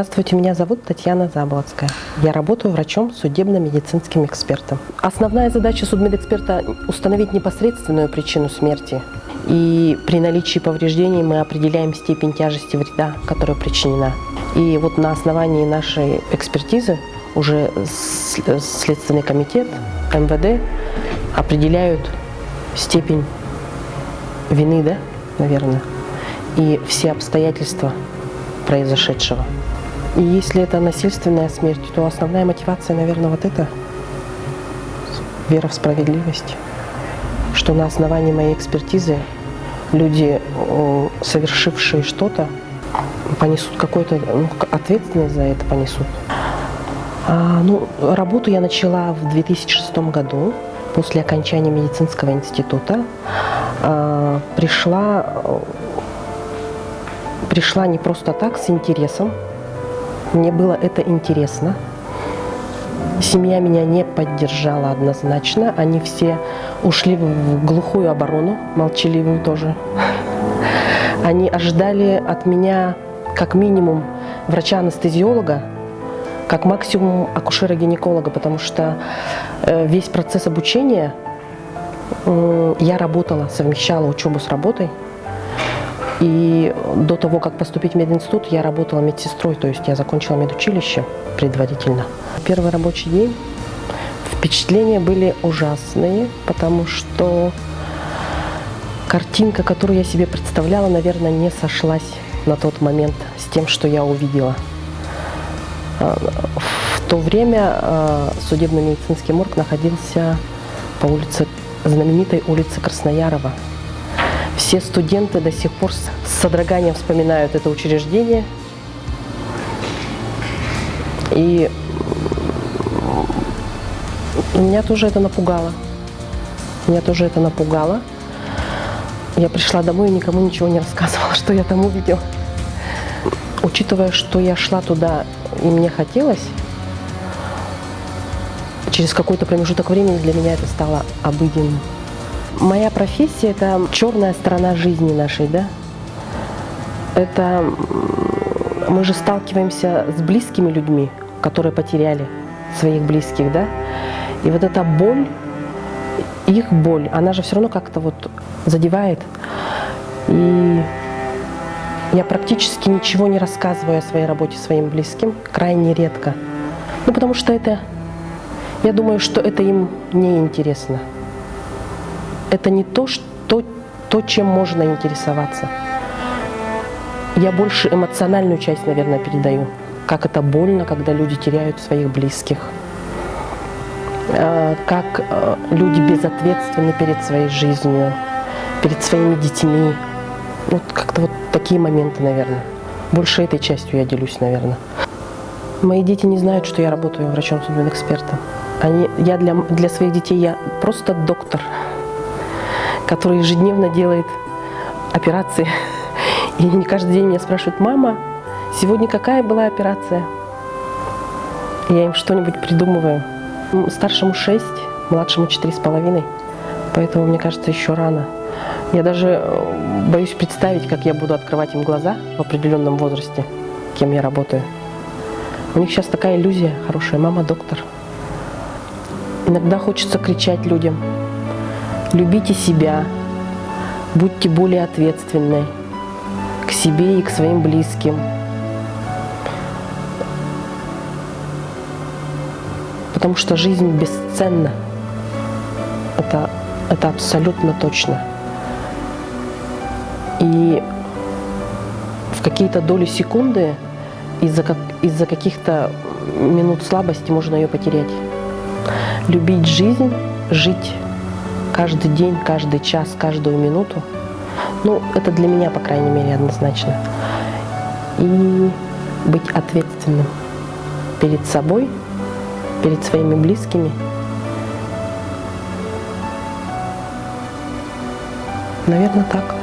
Здравствуйте, меня зовут Татьяна Заблоцкая. Я работаю врачом, судебно-медицинским экспертом. Основная задача судмедэксперта – установить непосредственную причину смерти. И при наличии повреждений мы определяем степень тяжести вреда, которая причинена. И вот на основании нашей экспертизы уже Следственный комитет, МВД определяют степень вины, да, наверное, и все обстоятельства произошедшего. И если это насильственная смерть, то основная мотивация, наверное, вот это – вера в справедливость. Что на основании моей экспертизы люди, совершившие что-то, понесут какую-то ответственность за это понесут. Работу я начала в 2006 году, после окончания медицинского института. Пришла не просто так, с интересом. Мне было это интересно. Семья меня не поддержала однозначно. Они все ушли в глухую оборону, молчаливую тоже. Они ожидали от меня как минимум врача-анестезиолога, как максимум акушера-гинеколога, потому что весь процесс обучения я работала, совмещала учебу с работой. И до того, как поступить в мединститут, я работала медсестрой, то есть я закончила медучилище предварительно. Первый рабочий день, впечатления были ужасные, потому что картинка, которую я себе представляла, наверное, не сошлась на тот момент с тем, что я увидела. В то время судебно-медицинский морг находился по знаменитой улице Красноярова. Все студенты до сих пор с содроганием вспоминают это учреждение. И меня тоже это напугало. Я пришла домой и никому ничего не рассказывала, что я там увидела. Учитывая, что я шла туда и мне хотелось, через какой-то промежуток времени для меня это стало обыденным. Моя профессия – это черная сторона жизни нашей, да? Это мы же сталкиваемся с близкими людьми, которые потеряли своих близких, да? И вот эта боль, их боль, она же все равно как-то вот задевает. И я практически ничего не рассказываю о своей работе своим близким, крайне редко. Потому что я думаю, что это им не интересно. Это не то, чем можно интересоваться. Я больше эмоциональную часть, наверное, передаю. Как это больно, когда люди теряют своих близких. Как люди безответственны перед своей жизнью, перед своими детьми. Вот как-то вот такие моменты, наверное. Больше этой частью я делюсь, наверное. Мои дети не знают, что я работаю врачом-судмедэкспертом. Я для своих детей я просто доктор, который ежедневно делает операции. И они каждый день меня спрашивают: мама, сегодня какая была операция? Я им что-нибудь придумываю. Старшему 6, младшему 4,5. Поэтому, мне кажется, еще рано. Я даже боюсь представить, как я буду открывать им глаза в определенном возрасте, кем я работаю. У них сейчас такая иллюзия хорошая: мама доктор. Иногда хочется кричать людям: любите себя, будьте более ответственны к себе и к своим близким. Потому что жизнь бесценна. Это абсолютно точно. И в какие-то доли секунды из-за каких-то минут слабости можно ее потерять. Любить жизнь, жить каждый день, каждый час, каждую минуту. Это для меня, по крайней мере, однозначно. И быть ответственным перед собой, перед своими близкими. Наверное, так.